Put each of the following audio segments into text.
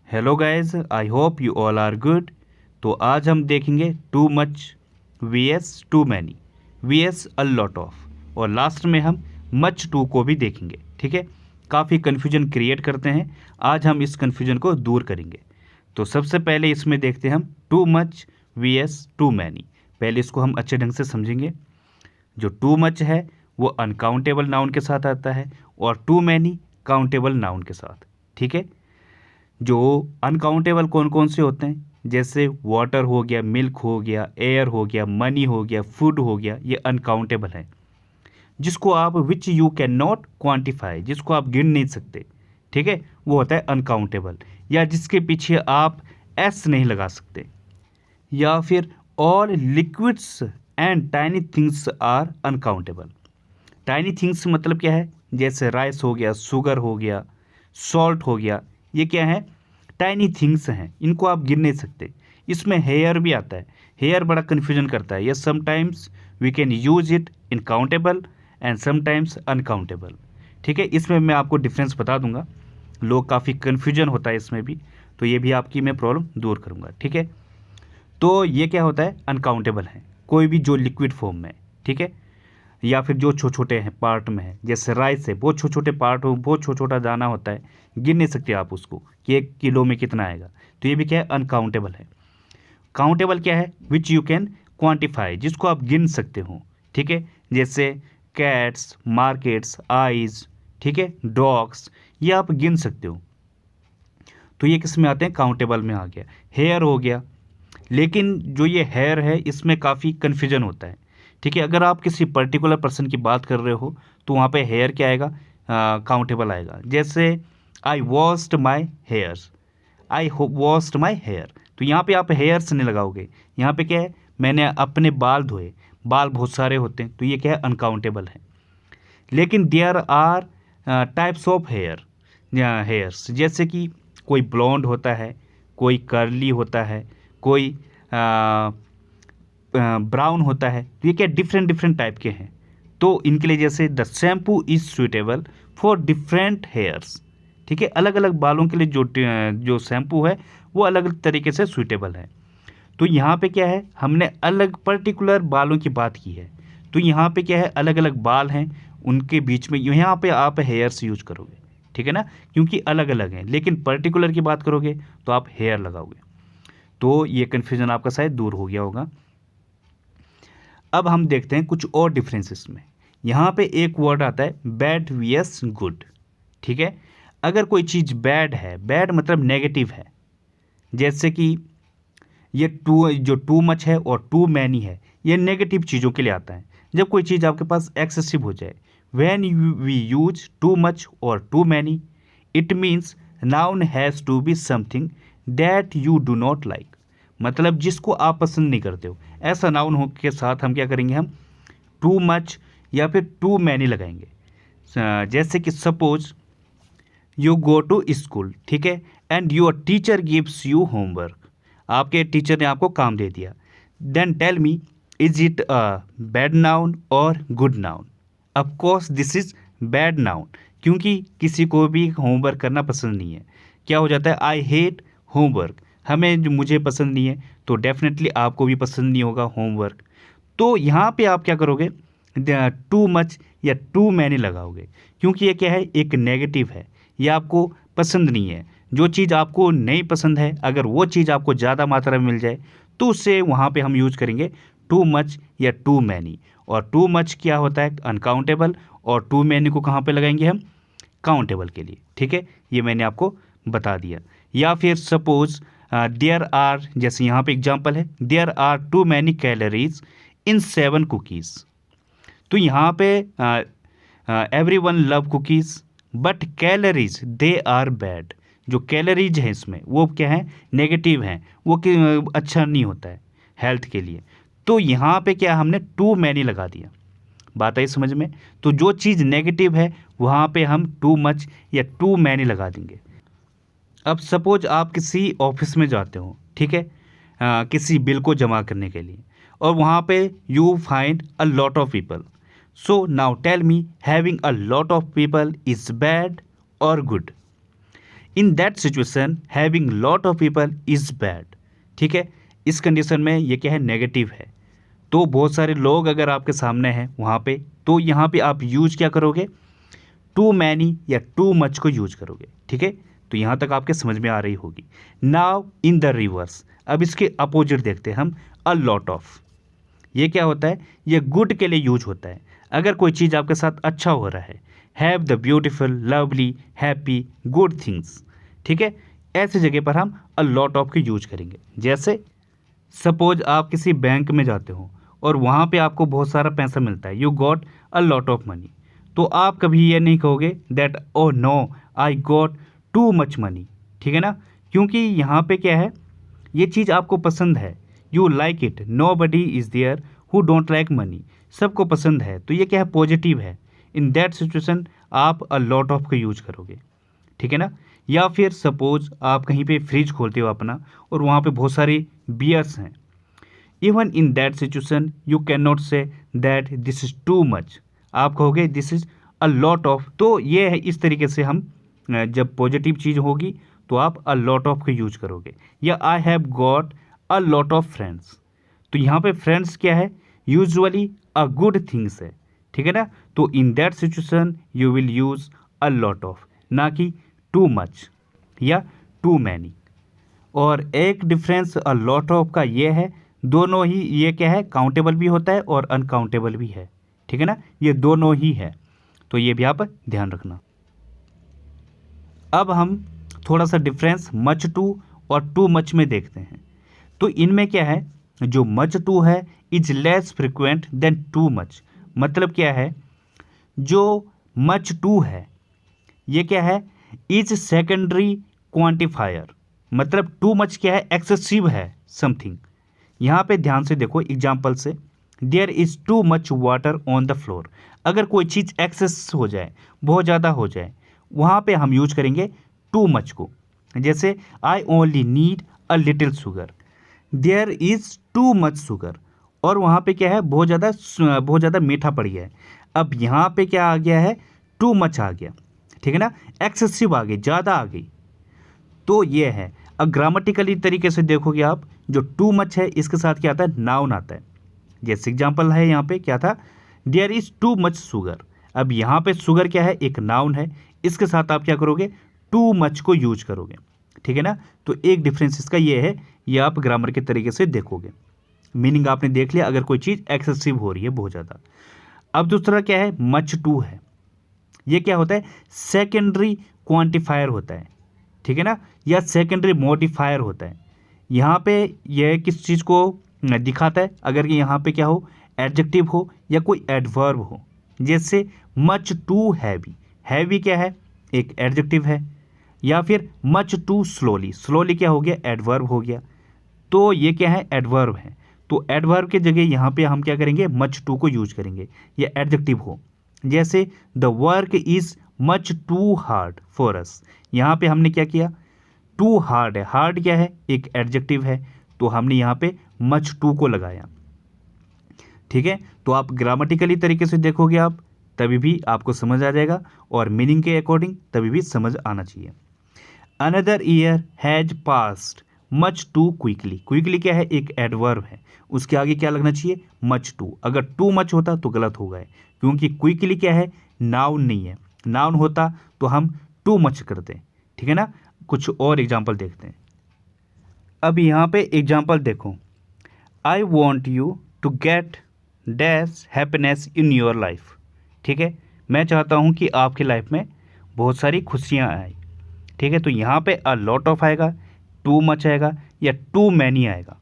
Hello guys, I hope you all are good. तो आज हम देखेंगे too much V S too many V S a lot of, और last में हम मच टू को भी देखेंगे। ठीक है, काफ़ी कन्फ्यूजन क्रिएट करते हैं, आज हम इस कन्फ्यूजन को दूर करेंगे। तो सबसे पहले इसमें देखते हैं हम too much V S too many. पहले इसको हम अच्छे ढंग से समझेंगे। जो टू मच है वो अनकाउंटेबल नाउन के साथ आता है और टू मैनी काउंटेबल नाउन के साथ। ठीक है, जो अनकाउंटेबल कौन कौन से होते हैं, जैसे वाटर हो गया, मिल्क हो गया, एयर हो गया, मनी हो गया, फूड हो गया, ये अनकाउंटेबल है। जिसको आप which you can not quantify, जिसको आप गिन नहीं सकते, ठीक है, वो होता है अनकाउंटेबल। या जिसके पीछे आप एस नहीं लगा सकते। या फिर all liquids and tiny things are uncountable. Tiny things मतलब क्या है, जैसे राइस हो गया, शुगर हो गया, सॉल्ट हो गया, ये क्या है, टाइनी थिंग्स हैं, इनको आप गिन नहीं सकते। इसमें हेयर भी आता है। हेयर बड़ा कन्फ्यूजन करता है। Yes, sometimes we can use it in countable and sometimes uncountable. ठीक है, इसमें मैं आपको डिफरेंस बता दूंगा। लोग काफ़ी कन्फ्यूजन होता है इसमें भी, तो ये भी आपकी मैं प्रॉब्लम दूर करूंगा। ठीक है, तो ये क्या होता है, अनकाउंटेबल है कोई भी जो लिक्विड फॉर्म में है। ठीक है, या फिर जो छोटे छोटे हैं पार्ट में है, जैसे राइस है, बहुत छोटे छोटे पार्ट हो, बहुत छोटा छोटा दाना होता है, गिन नहीं सकते आप उसको कि 1 किलो में कितना आएगा। तो ये भी क्या है, अनकाउंटेबल है। काउंटेबल क्या है, विच यू कैन क्वान्टिफाई, जिसको आप गिन सकते हो। ठीक है, जैसे कैट्स, मार्केट्स, आइज, ठीक है, डॉग्स, ये आप गिन सकते हो। तो ये किस में आते हैं, काउंटेबल में आ गया। हेयर हो गया, लेकिन जो ये हेयर है इसमें काफ़ी कन्फ्यूजन होता है। ठीक है, अगर आप किसी पर्टिकुलर पर्सन की बात कर रहे हो तो वहाँ पे हेयर क्या आएगा, काउंटेबल आएगा। जैसे I washed my hairs, I washed my hair, तो यहाँ पे आप हेयर्स नहीं लगाओगे। यहाँ पे क्या है, मैंने अपने बाल धोए। बाल बहुत सारे होते हैं, तो ये क्या है, अनकाउंटेबल है। लेकिन there are types of hairs, जैसे कि कोई ब्लॉन्ड होता है, कोई कर्ली होता है, कोई ब्राउन होता है। तो ये क्या डिफरेंट डिफरेंट टाइप के हैं। तो इनके लिए जैसे the shampoo is suitable for different hairs. ठीक है, अलग अलग बालों के लिए जो शैम्पू है वो अलग अलग तरीके से सुइटेबल है। तो यहाँ पे क्या है, हमने अलग पर्टिकुलर बालों की बात की है। तो यहाँ पे क्या है, अलग अलग बाल हैं, उनके बीच में यहाँ पे आप हेयर्स यूज करोगे। ठीक है ना, क्योंकि अलग अलग हैं। लेकिन पर्टिकुलर की बात करोगे तो आप हेयर लगाओगे। तो ये कन्फ्यूजन आपका शायद दूर हो गया होगा। अब हम देखते हैं कुछ और डिफरेंसेस में। यहाँ पे एक वर्ड आता है बैड वीएस गुड। ठीक है, अगर कोई चीज़ बैड है, बैड मतलब नेगेटिव है, जैसे कि ये जो टू मच है और टू मैनी है, ये नेगेटिव चीज़ों के लिए आता है। जब कोई चीज़ आपके पास एक्सेसिव हो जाए, when we use too much or too many, it means noun has to be something that you do not like, मतलब जिसको आप पसंद नहीं करते हो। ऐसा नाउन हो के साथ हम क्या करेंगे, हम टू मच या फिर टू मैनी लगाएंगे। जैसे कि suppose you go to school, ठीक है, and your teacher gives you homework, आपके टीचर ने आपको काम दे दिया। Then tell me, is it a bad noun or good noun? Of course this is bad noun, क्योंकि किसी को भी होमवर्क करना पसंद नहीं है। क्या हो जाता है, आई हेट होमवर्क, हमें जो मुझे पसंद नहीं है, तो डेफिनेटली आपको भी पसंद नहीं होगा होमवर्क। तो यहाँ पे आप क्या करोगे, टू मच या टू मैनी लगाओगे, क्योंकि ये क्या है, एक नेगेटिव है, ये आपको पसंद नहीं है। जो चीज़ आपको नहीं पसंद है, अगर वो चीज़ आपको ज़्यादा मात्रा में मिल जाए तो उससे वहाँ पे हम यूज करेंगे टू मच या टू मैनी। और टू मच क्या होता है, अनकाउंटेबल, और टू मैनी को कहाँ पे लगाएंगे हम, काउंटेबल के लिए। ठीक है, ये मैंने आपको बता दिया। या फिर सपोज देयर आर, जैसे यहाँ पे एग्जांपल है, there are too many calories in 7 cookies. तो यहाँ पे every one love cookies but calories they are bad. जो कैलोरीज है इसमें वो क्या है, नेगेटिव हैं, वो अच्छा नहीं होता है हेल्थ के लिए। तो यहाँ पे क्या हमने टू मैनी लगा दिया। बात आई समझ में? तो जो चीज़ नेगेटिव है वहाँ पे हम टू मच या टू मैनी लगा देंगे। अब सपोज आप किसी ऑफिस में जाते हो, ठीक है, किसी बिल को जमा करने के लिए, और वहाँ पे you find a lot of people. So now tell me, having a lot of people is bad or good? In that situation having lot of people is bad. ठीक है, इस कंडीशन में ये क्या है, नेगेटिव है। तो बहुत सारे लोग अगर आपके सामने हैं वहाँ पे, तो यहाँ पे आप यूज क्या करोगे, टू मैनी या टू मच को यूज करोगे। ठीक है, तो यहाँ तक आपके समझ में आ रही होगी। नाउ इन द रिवर्स, अब इसके अपोजिट देखते हैं हम, अ लॉट ऑफ। ये क्या होता है, ये गुड के लिए यूज होता है। अगर कोई चीज़ आपके साथ अच्छा हो रहा है, have the beautiful, lovely, happy, good things. ठीक है, ऐसी जगह पर हम अ लॉट ऑफ की यूज करेंगे। जैसे सपोज आप किसी बैंक में जाते हो और वहाँ पे आपको बहुत सारा पैसा मिलता है, you got a lot of money. तो आप कभी ये नहीं कहोगे that oh no I got too much money. ठीक है ना, क्योंकि यहाँ पे क्या है, ये चीज़ आपको पसंद है, you like it, nobody is there who don't like money. सबको पसंद है, तो ये क्या है, पॉजिटिव है। इन दैट सिचुएशन आप अ लॉट ऑफ का यूज करोगे। ठीक है ना, या फिर सपोज आप कहीं पे फ्रिज खोलते हो अपना और वहाँ पे बहुत सारी बियर्स हैं। Even in that situation you can not say that this is too much, आप कहोगे this is a lot of. तो ये है, इस तरीके से हम जब पॉजिटिव चीज़ होगी तो आप अ लॉट ऑफ का यूज करोगे। या I have got a lot of friends, तो यहाँ पे फ्रेंड्स क्या है, यूजुअली अ गुड थिंग्स है। ठीक है ना, तो इन that situation you will use a lot of, ना कि टू मच या टू मैनी। और एक डिफरेंस अ लॉट ऑफ का ये है, दोनों ही ये क्या है, काउंटेबल भी होता है और अनकाउंटेबल भी है। ठीक है ना, ये दोनों ही है, तो ये भी आप ध्यान रखना। अब हम थोड़ा सा डिफरेंस मच टू और टू मच में देखते हैं। तो इनमें क्या है, जो मच टू है is less frequent than too much. मतलब क्या है, जो मच टू है ये क्या है, इज सेकेंडरी क्वांटिफायर। मतलब टू मच क्या है, एक्सेसिव है समथिंग। यहाँ पे ध्यान से देखो एग्जाम्पल से, there is too much water on the floor. अगर कोई चीज़ एक्सेस हो जाए, बहुत ज़्यादा हो जाए, वहाँ पे हम यूज करेंगे टू मच को। जैसे I only need a little sugar, there is too much sugar. और वहाँ पे क्या है, बहुत ज़्यादा मीठा पड़ गया है। अब यहाँ पे क्या आ गया है, टू मच आ गया। ठीक है ना, एक्सेसिव आ गई, ज़्यादा आ गई। तो ये है, अब ग्रामेटिकली तरीके से देखोगे आप, जो टू मच है इसके साथ क्या आता है, नाउन आता है। जैसे एग्जाम्पल है यहाँ पे क्या था, there is too much sugar. अब यहाँ पे शुगर क्या है, एक नाउन है, इसके साथ आप क्या करोगे, टू मच को यूज करोगे। ठीक है ना, तो एक डिफरेंस इसका ये है, ये आप ग्रामर के तरीके से देखोगे। मीनिंग आपने देख लिया, अगर कोई चीज़ एक्सेसिव हो रही है बहुत ज़्यादा। अब दूसरा क्या है, मच टू है। ये क्या होता है, सेकेंडरी क्वांटिफायर होता है। ठीक है ना, या सेकेंडरी मॉडिफायर होता है। यहाँ पे यह किस चीज़ को दिखाता है, अगर कि यहाँ पे क्या हो, एडजेक्टिव हो या कोई एडवर्ब हो। जैसे मच टू हैवी, हैवी क्या है, एक एडजेक्टिव है। या फिर मच टू स्लोली, स्लोली क्या हो गया, एडवर्ब हो गया। तो ये क्या है, एडवर्ब है। तो एडवर्ब के जगह यहाँ पे हम क्या करेंगे, मच टू को यूज करेंगे, या एडजेक्टिव हो। जैसे the work is much too hard for us, यहाँ पे हमने क्या किया, टू हार्ड है, हार्ड क्या है, एक एडजेक्टिव है, तो हमने यहाँ पे मच टू को लगाया। ठीक है, तो आप ग्रामेटिकली तरीके से देखोगे आप, तभी भी आपको समझ आ जाएगा, और मीनिंग के अकॉर्डिंग तभी भी समझ आना चाहिए। Another year has passed much too quickly, quickly क्या है, एक एडवर्ब है, उसके आगे क्या लगना चाहिए, मच टू। अगर टू मच होता तो गलत होगा, क्योंकि क्विकली क्या है, नाउन नहीं है। नाउन होता तो हम टू मच करते। ठीक है ना, कुछ और एग्जाम्पल देखते हैं। अब यहाँ पे एग्जाम्पल देखो, I want you to get dash happiness in your life. ठीक है, मैं चाहता हूँ कि आपकी लाइफ में बहुत सारी खुशियाँ आए। ठीक है, तो यहाँ पे अ लॉट ऑफ आएगा, टू मच आएगा, या टू मैनी आएगा।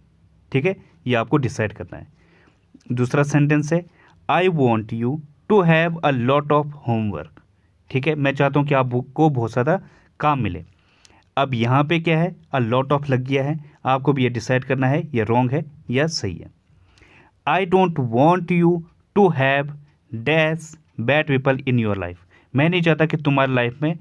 ठीक है, ये आपको डिसाइड करना है। दूसरा सेंटेंस है, I want you to have a lot of homework. ठीक है, मैं चाहता हूँ कि आपको बहुत ज़्यादा काम मिले। अब यहाँ पे क्या है, अ लॉट ऑफ लग गया है, आपको भी ये डिसाइड करना है ये रॉन्ग है या सही है। I don't want you to have dash bad people in your life, मैं नहीं चाहता कि तुम्हारी लाइफ में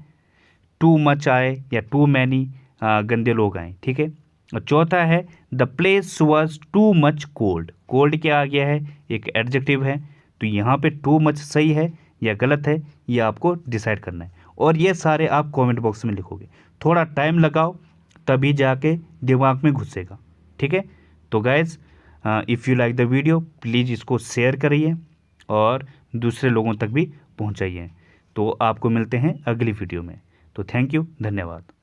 टू मच आए या टू मैनी गंदे लोग आए। ठीक है, और चौथा है, the place was too much cold. Cold क्या आ गया है, एक एडजेक्टिव है, तो यहाँ पे टू मच सही है या गलत है, ये आपको डिसाइड करना है। और ये सारे आप कमेंट बॉक्स में लिखोगे। थोड़ा टाइम लगाओ तभी जाके दिमाग में घुसेगा। ठीक है, तो guys if you like the video please इसको शेयर करिए और दूसरे लोगों तक भी पहुंचाइए। तो आपको मिलते हैं अगली वीडियो में। तो थैंक यू, धन्यवाद।